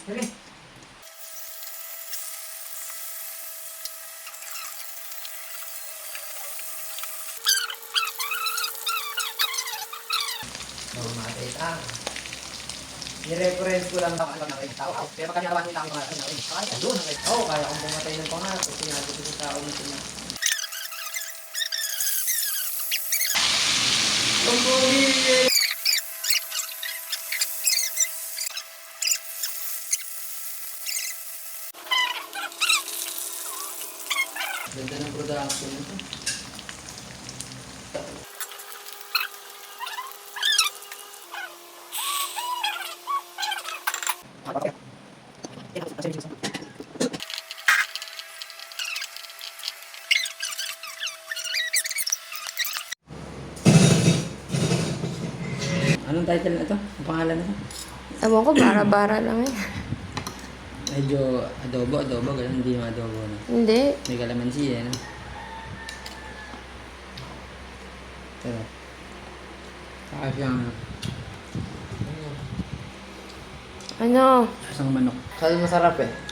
Sige. Matay ta. I-reference ko lang ako ng tao. Kaya pagkakalawan nila ako ng tao. Kaya doon ang tao. Kaya akong pumatay ng pangarap. Kasi sinabi ko sa tao nito na. Ang pogi! Ganda ng production nito. Anong title na ito? Ang pangalan na ito? Ewan ko, bara-bara lang eh. Medyo adobo, ganun. Hindi yung adobo na. Hindi. May kalamansi eh, no? Ito. Saka siyang Ano? isang manok. Sabi masarap eh.